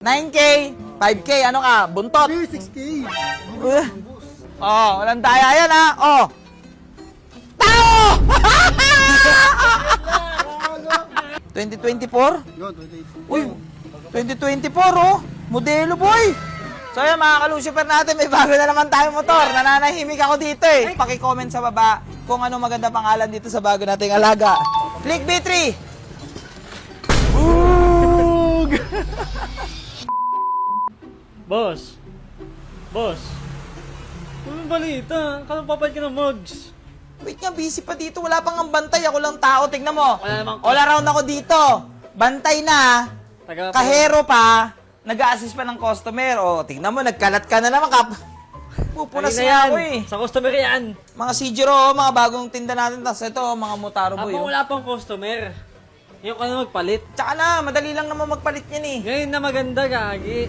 9K, 5K, ano ka? Buntot? 6K. Oh, walang daya yan ha. Oh. Tao! 2024? Yun, 28. Uy, 2024 oh. Modelo boy. So yan mga ka-Lucifer natin, may bago na naman tayong motor. Nananahimik ako dito eh. Paki-comment sa baba kung ano maganda pangalan dito sa bago nating alaga. Click B3. Boog! Boss! Boss! Anong balita? Kala papalit ka ng mugs? Wait nga, busy pa dito. Wala pang ang bantay. Ako lang tao. Tignan mo. Wala namang- All around ako dito. Bantay na. Kahero pa. Nag-a-assist pa ng customer. O, tignan mo. Nagkalat ka na naman. Pupunas Ayun na na yan. ako eh. Sa customer yan. Mga Sigiro, oh, mga bagong tinda natin. Tapos ito, oh, mga Motaro boy. Habang Oh. wala pang customer, yung ka na magpalit. Tsaka na, madali lang naman magpalit yan eh. Ngayon na maganda, gagi.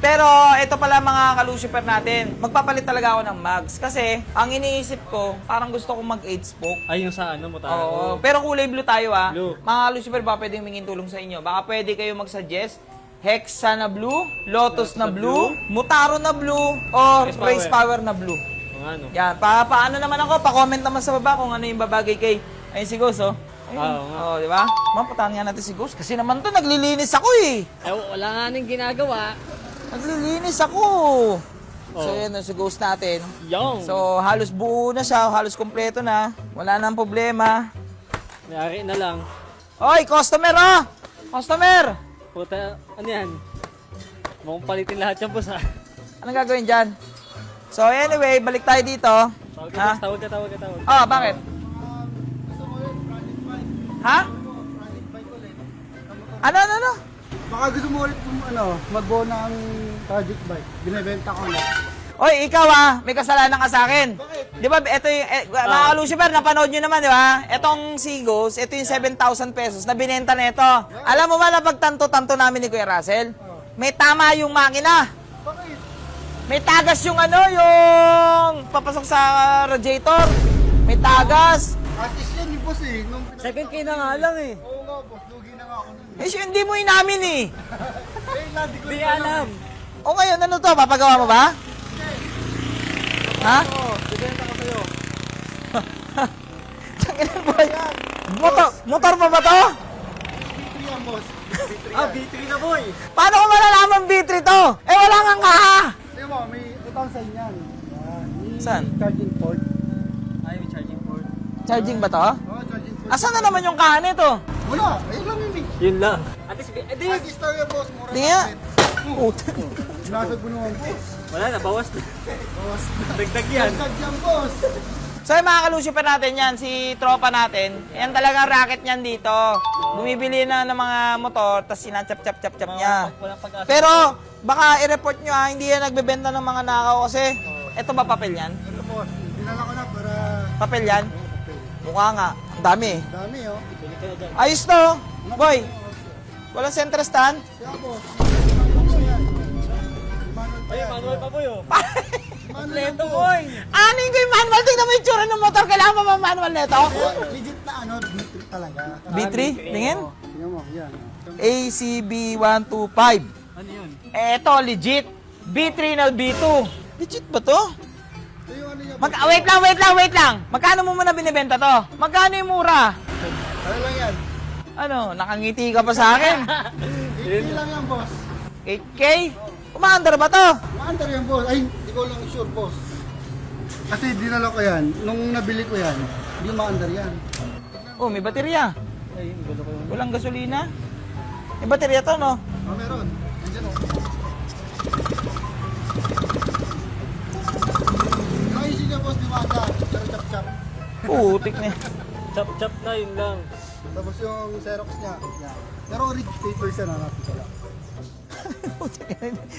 Pero ito pala mga ka-Lucifer natin, magpapalit talaga ako ng mags. Kasi ang iniisip ko, parang gusto kong mag-8 spoke. Ay, yung sa ano mo tayo. Oo, pero kulay blue tayo ah. Blue. Mga ka-Lucifer ba pwedeng mingin tulong sa inyo? Baka pwede kayo mag-suggest Hexa na blue, Lotus na blue, Motaro na blue, or Race Power na blue. Kung ano. Yan, paano naman ako, pa-comment naman sa baba kung ano yung babagay kay, ayun si Ghost oh. Ayun. Oo nga. Oh, di ba? Maputahan nga natin si Ghost kasi naman to naglilinis ako eh. Eh, wala nga nang ginagawa. Naglilinis ako. So Oh. yan, si Ghost natin. Yung. So halos buo na siya, halos kompleto na. Wala nang problema. Mayari na lang. Oy, customer oh! Customer! Puta, ano yan? Mukhang palitin lahat yan, boss, ha? Anong gagawin dyan? So anyway, balik tayo dito. Tawag ka, Ha? boss. Tawag ka. Oh, bakit? Ha? Ano? Baka gusto mo ulit magbuo ng project bike. Binibenta ko na. Oy, ikaw may kasalanan ka sa akin. Di ba, ito yung, mga ka-Lucifer, napanood nyo naman, di ba? Etong si Ghost, ito yung 7,000 pesos na binenta na ito. Alam mo ba na pagtanto-tanto namin ni Kuya Russell? May tama yung makina. Bakit? May tagas yung yung papasok sa radiator. May tagas. Artist yan yung boss eh. Nung 7K na nga lang, eh. Oo nga boss, lugi na nga ako. Hindi mo inamin eh. Ladi ko Hindi alam. O ngayon, ano to? Papagawa mo ba? Ha? Oo, bibenta ko sa'yo. Tanginan boy. Motor pa ba to? B3 yan boss. B3 Ah, yan. B3 na, boy. Paano ko malalaman B3 to? Eh wala nga kaha. Tingnan mo, may utang sa inyan. Yan. May Saan? Charging port. Ay, may charging port. Charging ba to? Oo, charging port. Asan na naman yung kaha nito? Wala, ayun lang yun eh. Yun lang. At least, di, Artist tayo yan boss, mura Di nga. natin. Puta. Sinasag mo naman boss. wala na, bawas na. Boss. Dagdag yan. Dagdag yan boss. So yung mga ka-Lucifer natin yan, si tropa natin, yan talagang racket niyan dito. Bumibili na ng mga motor, tapos sinachap-chap-chap niya. Walang pag-asa. Pero baka i-report nyo hindi yan nagbebenta ng mga nakaw kasi eto ba papel yan? Ito boss, dinala ko na para... Papel yan? Mukha nga. Ang dami. Dami oh. Bili ka na dyan. Ayos to. Boy, walang center stand? Kaya boss, ano yan? Manual pa Ay, yan. manual pa, boy, oh. Manual yan, Kompleto, boss. boy. Ano yung manual? Tingnan mo yung tsura ng motor. Kailangan mo ba manual nito? Legit na ano, B3 talaga. B3? Tingin? Tingnan mo, yan. ACB125. Ano yun? Eto, legit. B3 na B2. Legit ba to? Ito yung ano niya. Wait lang. Magkano mo muna binibenta to? Magkano yung mura? Ano lang yan? Ano, nakangiti ka pa sa akin. 80 lang yan, boss. 8K? Umaandar ba to? Maandar yan, boss. Ay, hindi ko lang sure, boss. Kasi dinala ko yan. Nung nabili ko yan, hindi maandar yan. Oh, may baterya. Ay, gulo ko yun. Walang gasolina. May baterya to, no? Oh, meron. Nandiyan oh. Yung IC niya, boss, di maandar. Pero chap-chap. Putik na. Chop-chop na, yun lang. Tapos yung Xerox niya, yan. Pero rig papers yan, hanapin ko lang.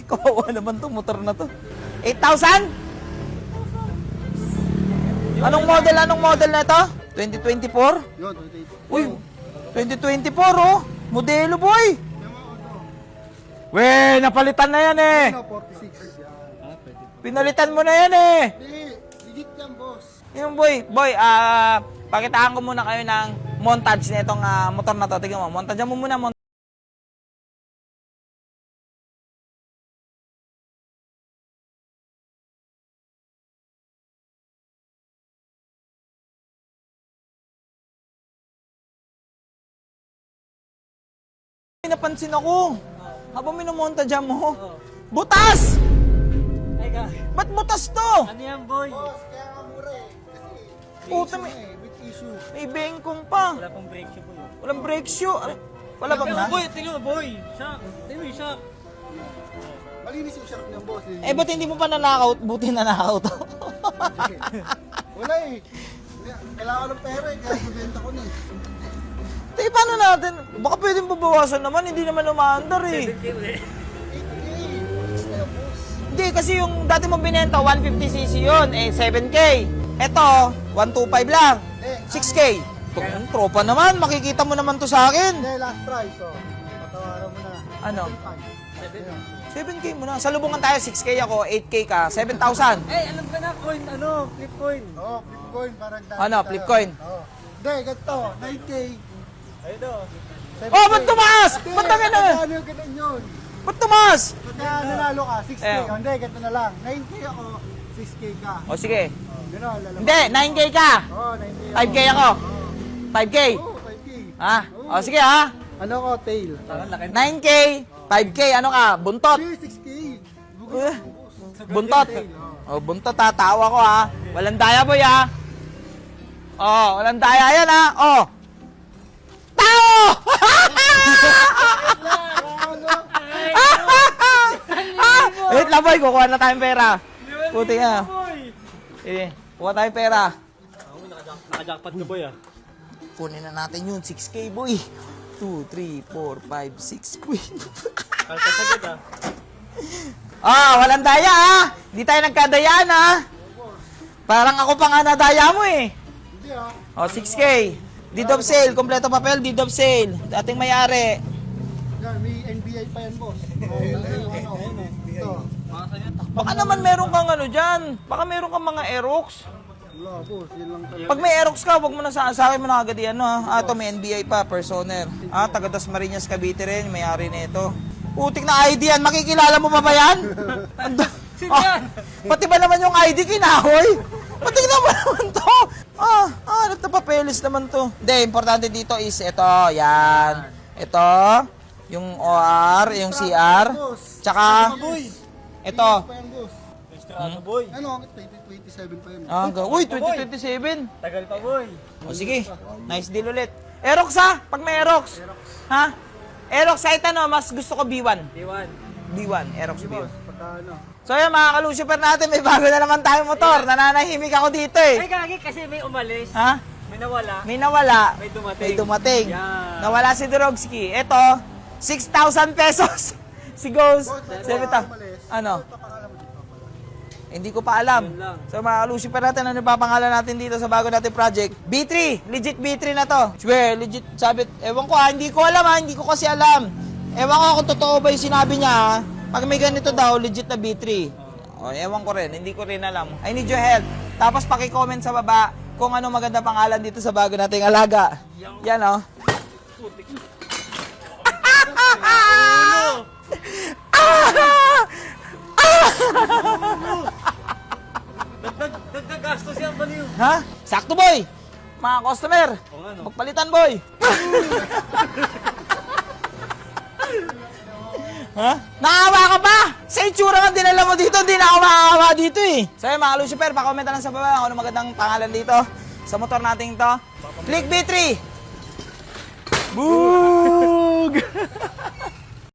Kawawa naman to, motor na to. 8,000? Anong model na ito? 2024? Yun, 28. Uy, 2024 oh. Modelo boy. We, napalitan na yan eh. Ano, 46. Yan. Ah, pwede. Pinalitan mo na yan eh. Hindi, legit yan, boss. Yung boy, pakitaan ko muna kayo ng montage na itong motor na to. Tingnan mo, montage mo muna. May napansin ako. Habang minumonta dyan mo. Butas! Ay, ka. Ba't butas to? Ano yan, boy? Boss, kaya nga mura eh. Kasi Puta, may may, issue na eh, with issue. may bengkong pa. Wala pang brake shoe, boy. Walang brake shoe. Ano? Wala bang na? Boy, tingnan mo, boy. Shock. Tingnan mo yung shock. Malinis yung shark ng boss. Eh, ba't hindi mo pa nanakaw? Buti nanakaw to. Wala eh. Kailangan ko ng pera eh, kaya bibenta ko na eh. Eh, paano natin? Baka pwedeng babawasan naman, hindi naman umaandar eh. 8K. Kaya boss. Hindi, kasi yung dati mong binenta, 150cc yun, eh 7K. Eto, 125 lang. 6K. Itong tropa naman, makikita mo naman to sa akin. Hindi, last price oh. Patawaran mo na. Ano? 7.5. 7K mo na. Sa lubungan tayo, 6K ako, 8K ka, 7,000. Eh, alam ka na, coin, ano, flip coin. Oh, flip coin, parang dati Ano, tayo. flip coin? Oh. Hindi, ganito, 9K. Ayun daw. 7K. Oh, ba't tumaas? Hindi, Ba't ang ina? Ano yung ganun yun? Ba't tumaas? Pagka nanalo ka, 6K. Eh. Oh, hindi, ganito na lang. 9K ako, 6K ka. O sige. Oh, gano'n, lalabas. Hindi, 9K ka. Oh, 9K ako. 5K ako. 5K. Oh, 5K. Ha? O sige ha. Ano ko, tail? Parang laki. 9K, 5K, ano ka? Buntot. Hindi, 6K. Eh, Buntot. Oh, buntot ha. Tawa ko ha. Walang daya boy ha. Oh, walang daya yan ha. Oh. Tao! Wait lang boy, kukuha na tayong pera. Puti nga. Boy. Eh, kuha tayong pera. Ako, naka-jackpot ka, boy, ah. Kunin na natin yun, 6K boy. 2, 3, 4, 5, 6 boy. Kalta sagad, ah. Ah, walang daya ah. Hindi tayo nagkadayaan ah. Parang ako pa nga nadaya mo eh. Hindi ah. Oh, 6K. Deed of sale, kompleto papel, deed of sale. Dating may-ari. Yan, may NBI pa yan, boss. Oh, ito. Baka naman meron kang ano dyan. Baka meron kang mga Aerox. Wala, boss. Yan lang talaga. Pag may Aerox ka, wag mo na sa akin mo na agad yan, no? Ah, ito may NBI pa, personer. Ah, taga Dasmariñas, Cavite rin, may-ari nito. Putik na ID yan, makikilala mo pa ba yan? Ah, pati ba naman yung ID kinahoy? Pati naman naman to. Hanap na papeles naman to. Hindi, importante dito is ito, yan. Ito, yung OR, yung CR. Tsaka, ito. Pa yan, boss. Extra ano, boy? Ano, 2027 pa yan. Uy, 2027. Tagal pa, boy. O sige, nice deal ulit. Aerox ha, pag may Aerox. Ha? Aerox kahit ano, mas gusto ko B1. D1. B1, Aerox B1. Pagka ano. So yan mga kalusiper natin, may bago na naman tayong motor. Nananahimik ako dito Ay, eh. gagi, kasi may umalis. Ha? May nawala. May nawala. May dumating. May dumating. Yan. Nawala si Dorogski. Ito, 6,000 pesos. Si Ghost, 7,000. Ano? Hindi ko pa alam. Yun lang. So mga kalusiper natin, ano papangalan natin dito sa bago natin project? B3. Legit B3 na to. Swear, legit. Sabi, ewan ko hindi ko alam ha. Hindi ko kasi alam. Ewan ko kung totoo ba yung sinabi niya ha. Pag may ganito daw, legit na B3. O, ewan ko rin. Hindi ko rin alam. I need your help. Tapos paki-comment sa baba kung ano maganda pangalan dito sa bago nating alaga. Yan o. Dagdag gastos yan, baliw. Ha? Sakto boy! Mga customer, Oo nga, no? magpalitan boy! Ha? Naawa ka pa? Sa itsura nga dinala mo dito, hindi na ako makakawa dito eh. So yun mga Lucifer, pakomment lang sa baba kung ano magandang pangalan dito sa motor natin to. Click B3! Boog!